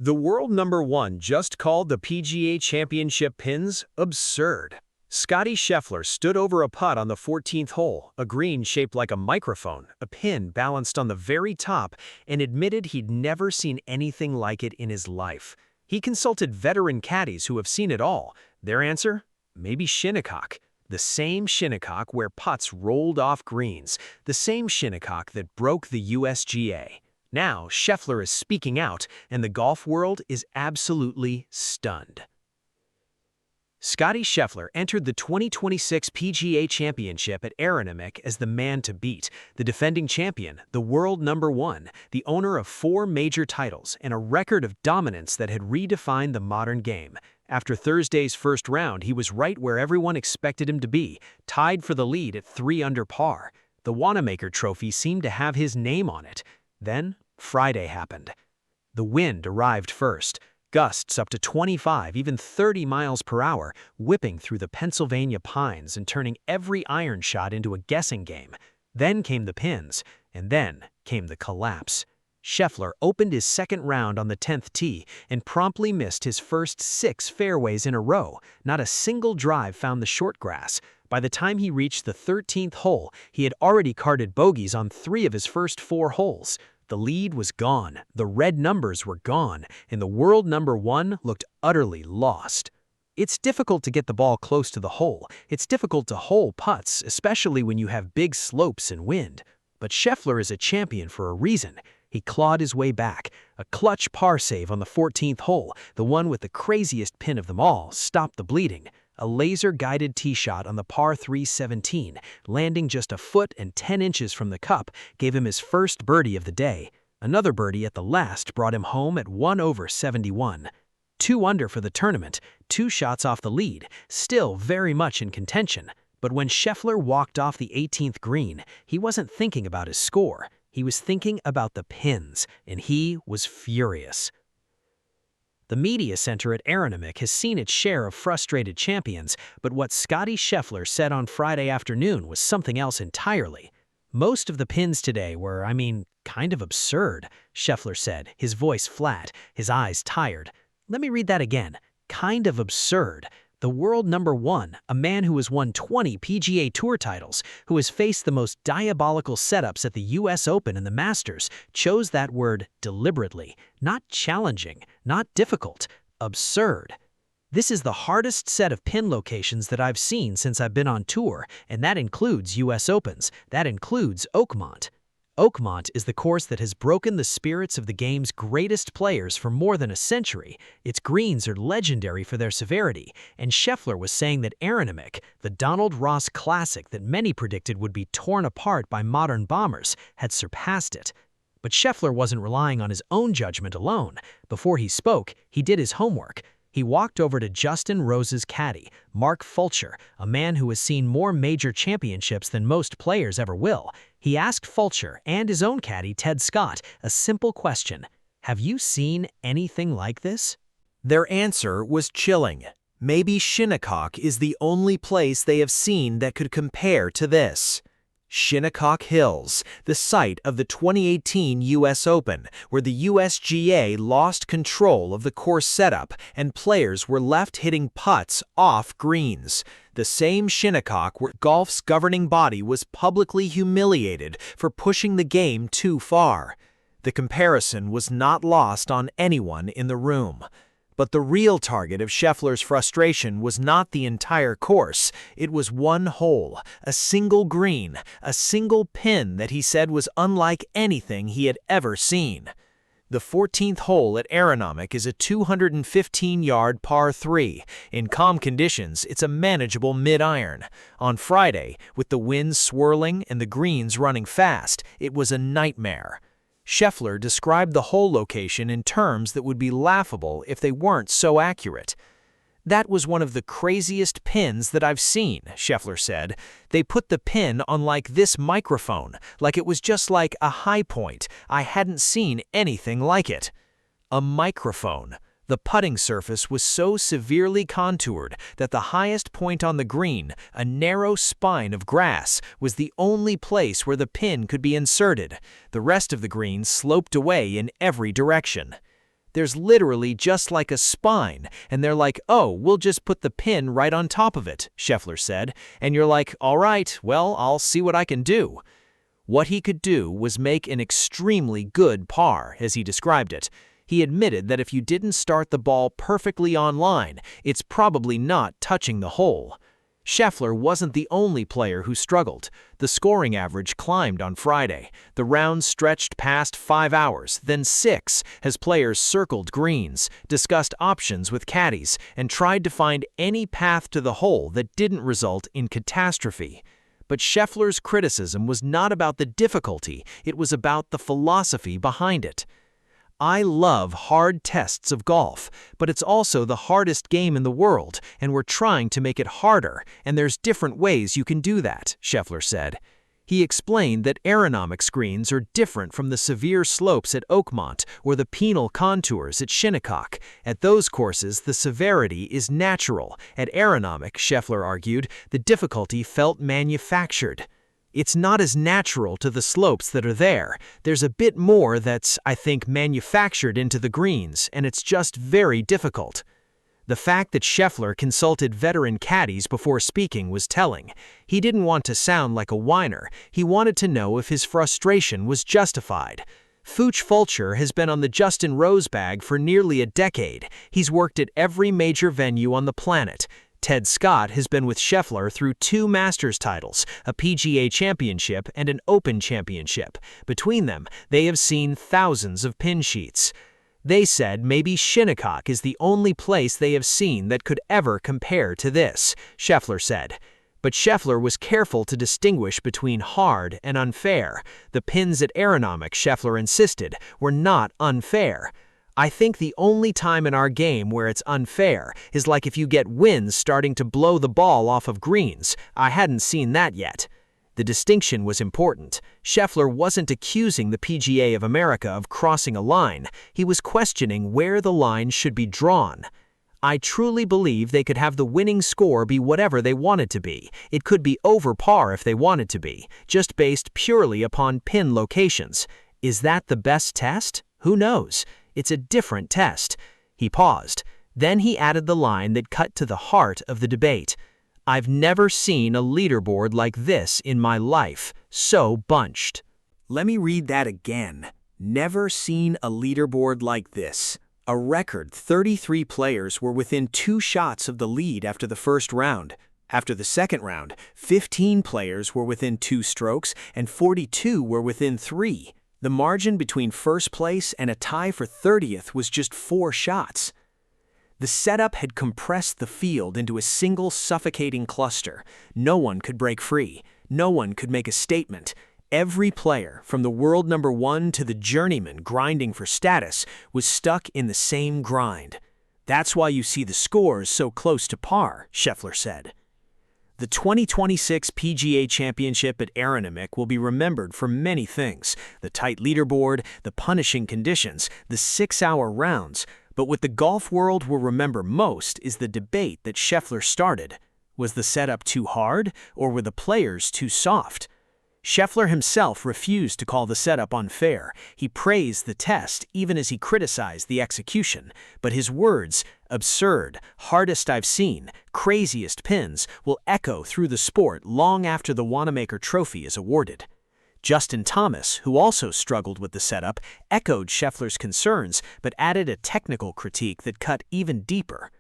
The world number one just called the PGA Championship pins absurd. Scottie Scheffler stood over a putt on the 14th hole, a green shaped like a microphone, a pin balanced on the very top, and admitted he'd never seen anything like it in his life. He consulted veteran caddies who have seen it all. Their answer? Maybe Shinnecock. The same Shinnecock where putts rolled off greens, the same Shinnecock that broke the USGA. Now, Sheffler is speaking out, and the golf world is absolutely stunned. Scottie Scheffler entered the 2026 PGA Championship at Aronimink as the man to beat, the defending champion, the world number one, the owner of 4 major titles, and a record of dominance that had redefined the modern game. After Thursday's first round, he was right where everyone expected him to be, tied for the lead at 3 under par. The Wanamaker Trophy seemed to have his name on it. Then, Friday happened. The wind arrived first, gusts up to 25, even 30 miles per hour, whipping through the Pennsylvania pines and turning every iron shot into a guessing game. Then came the pins, and then came the collapse. Sheffler opened his second round on the 10th tee and promptly missed his first 6 fairways in a row. Not a single drive found the short grass. By the time he reached the 13th hole, he had already carded bogeys on 3 of his first 4 holes. The lead was gone, the red numbers were gone, and the world number one looked utterly lost. It's difficult to get the ball close to the hole. It's difficult to hole putts, especially when you have big slopes and wind. But Sheffler is a champion for a reason. He clawed his way back. A clutch par save on the 14th hole, the one with the craziest pin of them all, stopped the bleeding. A laser-guided tee shot on the par 3 17, landing just a foot and 10 inches from the cup, gave him his first birdie of the day. Another birdie at the last brought him home at 1 over 71. 2 under for the tournament, 2 shots off the lead, still very much in contention. But when Scheffler walked off the 18th green, he wasn't thinking about his score. He was thinking about the pins, and he was furious. The media center at Aronimink has seen its share of frustrated champions, but what Scottie Scheffler said on Friday afternoon was something else entirely. Most of the pins today were, kind of absurd, Scheffler said, his voice flat, his eyes tired. Let me read that again. Kind of absurd. The world number one, a man who has won 20 PGA Tour titles, who has faced the most diabolical setups at the US Open and the Masters, chose that word deliberately. Not challenging, not difficult, absurd. This is the hardest set of pin locations that I've seen since I've been on tour, and that includes US Opens. That includes Oakmont. Oakmont is the course that has broken the spirits of the game's greatest players for more than a century. Its greens are legendary for their severity, and Scheffler was saying that Aronimink, the Donald Ross classic that many predicted would be torn apart by modern bombers, had surpassed it. But Scheffler wasn't relying on his own judgment alone. Before he spoke, he did his homework. He walked over to Justin Rose's caddy, Mark Fulcher, a man who has seen more major championships than most players ever will. He asked Fulcher and his own caddy, Ted Scott, a simple question. Have you seen anything like this? Their answer was chilling. Maybe Shinnecock is the only place they have seen that could compare to this. Shinnecock Hills, the site of the 2018 US Open, where the USGA lost control of the course setup and players were left hitting putts off greens. The same Shinnecock where golf's governing body was publicly humiliated for pushing the game too far. The comparison was not lost on anyone in the room. But the real target of Scheffler's frustration was not the entire course. It was one hole, a single green, a single pin that he said was unlike anything he had ever seen. The 14th hole at Aronimink is a 215-yard par 3. In calm conditions, it's a manageable mid-iron. On Friday, with the winds swirling and the greens running fast, it was a nightmare. Scheffler described the hole location in terms that would be laughable if they weren't so accurate. That was one of the craziest pins that I've seen, Scheffler said. They put the pin on like this microphone, like it was just like a high point. I hadn't seen anything like it. A microphone. The putting surface was so severely contoured that the highest point on the green, a narrow spine of grass, was the only place where the pin could be inserted. The rest of the green sloped away in every direction. There's literally just like a spine, and they're like, oh, we'll just put the pin right on top of it, Scheffler said, and you're like, all right, well, I'll see what I can do. What he could do was make an extremely good par, as he described it. He admitted that if you didn't start the ball perfectly on line, it's probably not touching the hole. Scheffler wasn't the only player who struggled. The scoring average climbed on Friday. The rounds stretched past 5 hours, then 6, as players circled greens, discussed options with caddies, and tried to find any path to the hole that didn't result in catastrophe. But Scheffler's criticism was not about the difficulty, it was about the philosophy behind it. I love hard tests of golf, but it's also the hardest game in the world, and we're trying to make it harder, and there's different ways you can do that, Scheffler said. He explained that Aronimink screens are different from the severe slopes at Oakmont or the penal contours at Shinnecock. At those courses, the severity is natural. At Aronimink, Scheffler argued, the difficulty felt manufactured. It's not as natural to the slopes that are there. There's a bit more that's, I think, manufactured into the greens, and it's just very difficult. The fact that Scheffler consulted veteran caddies before speaking was telling. He didn't want to sound like a whiner. He wanted to know if his frustration was justified. Fooch Fulcher has been on the Justin Rose bag for nearly a decade. He's worked at every major venue on the planet. Ted Scott has been with Scheffler through 2 Masters titles, a PGA Championship and an Open Championship. Between them, they have seen thousands of pin sheets. They said maybe Shinnecock is the only place they have seen that could ever compare to this, Scheffler said. But Scheffler was careful to distinguish between hard and unfair. The pins at Aronimink, Scheffler insisted, were not unfair. I think the only time in our game where it's unfair is like if you get winds starting to blow the ball off of greens. I hadn't seen that yet. The distinction was important. Scheffler wasn't accusing the PGA of America of crossing a line. He was questioning where the line should be drawn. I truly believe they could have the winning score be whatever they wanted to be. It could be over par if they wanted to be, just based purely upon pin locations. Is that the best test? Who knows? It's a different test. He paused. Then he added the line that cut to the heart of the debate. I've never seen a leaderboard like this in my life, so bunched. Let me read that again. Never seen a leaderboard like this. A record 33 players were within 2 shots of the lead after the first round. After the second round, 15 players were within 2 strokes and 42 were within 3. The margin between first place and a tie for 30th was just 4 shots. The setup had compressed the field into a single suffocating cluster. No one could break free. No one could make a statement. Every player, from the world number 1 to the journeyman grinding for status, was stuck in the same grind. That's why you see the scores so close to par, Scheffler said. The 2026 PGA Championship at Aronimink will be remembered for many things: the tight leaderboard, the punishing conditions, the 6-hour rounds. But what the golf world will remember most is the debate that Scheffler started. Was the setup too hard, or were the players too soft? Scheffler himself refused to call the setup unfair. He praised the test even as he criticized the execution. But his words, absurd, hardest I've seen, craziest pins, will echo through the sport long after the Wanamaker Trophy is awarded. Justin Thomas, who also struggled with the setup, echoed Scheffler's concerns but added a technical critique that cut even deeper.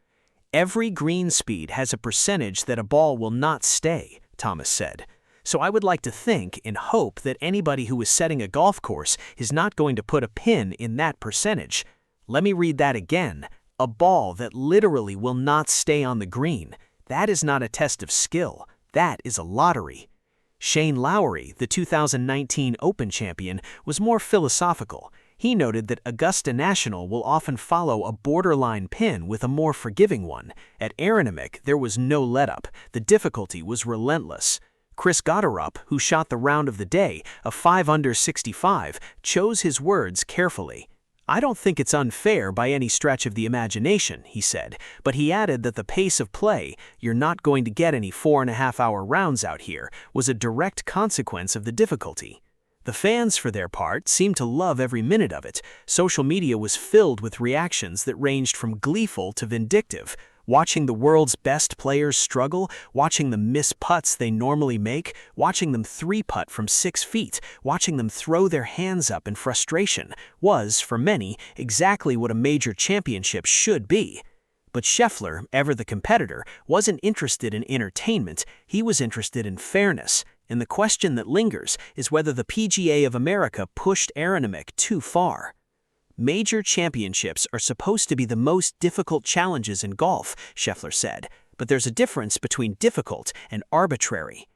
Every green speed has a percentage that a ball will not stay, Thomas said. So I would like to think and hope that anybody who is setting a golf course is not going to put a pin in that percentage. Let me read that again. A ball that literally will not stay on the green. That is not a test of skill. That is a lottery. Shane Lowry, the 2019 Open champion, was more philosophical. He noted that Augusta National will often follow a borderline pin with a more forgiving one. At Aronimink, there was no let-up. The difficulty was relentless. Chris Gotterup, who shot the round of the day, a 5 under 65, chose his words carefully. I don't think it's unfair by any stretch of the imagination, he said, but he added that the pace of play, you're not going to get any 4.5-hour rounds out here, was a direct consequence of the difficulty. The fans, for their part, seemed to love every minute of it. Social media was filled with reactions that ranged from gleeful to vindictive. Watching the world's best players struggle, watching them miss putts they normally make, watching them three-putt from 6 feet, watching them throw their hands up in frustration, was, for many, exactly what a major championship should be. But Sheffler, ever the competitor, wasn't interested in entertainment, he was interested in fairness. And the question that lingers is whether the PGA of America pushed Aronimink too far. Major championships are supposed to be the most difficult challenges in golf, Sheffler said, but there's a difference between difficult and arbitrary.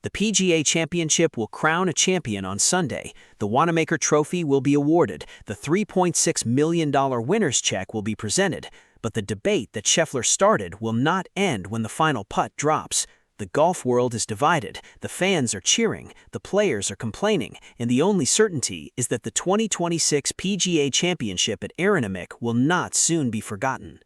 The PGA Championship will crown a champion on Sunday, the Wanamaker Trophy will be awarded, the $3.6 million winner's check will be presented, but the debate that Sheffler started will not end when the final putt drops. The golf world is divided, the fans are cheering, the players are complaining, and the only certainty is that the 2026 PGA Championship at Aronimink will not soon be forgotten.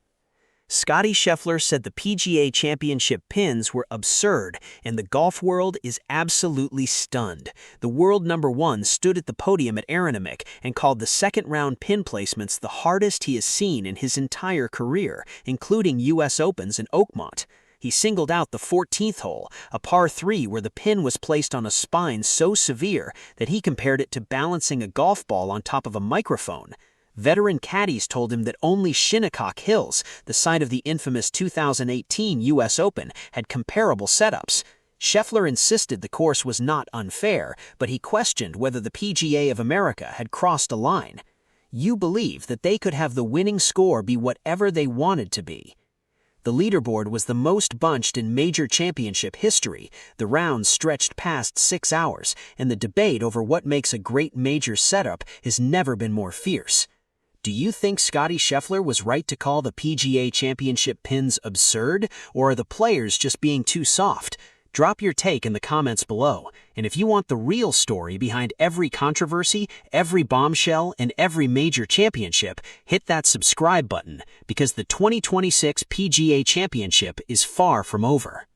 Scottie Scheffler said the PGA Championship pins were absurd, and the golf world is absolutely stunned. The world #1 stood at the podium at Aronimink and called the second-round pin placements the hardest he has seen in his entire career, including U.S. Opens in Oakmont. He singled out the 14th hole, a par 3 where the pin was placed on a spine so severe that he compared it to balancing a golf ball on top of a microphone. Veteran caddies told him that only Shinnecock Hills, the site of the infamous 2018 U.S. Open, had comparable setups. Scheffler insisted the course was not unfair, but he questioned whether the PGA of America had crossed a line. You believe that they could have the winning score be whatever they wanted to be. The leaderboard was the most bunched in major championship history. The rounds stretched past 6 hours, and the debate over what makes a great major setup has never been more fierce. Do you think Scottie Scheffler was right to call the PGA Championship pins absurd, or are the players just being too soft? Drop your take in the comments below, and if you want the real story behind every controversy, every bombshell, and every major championship, hit that subscribe button, because the 2026 PGA Championship is far from over.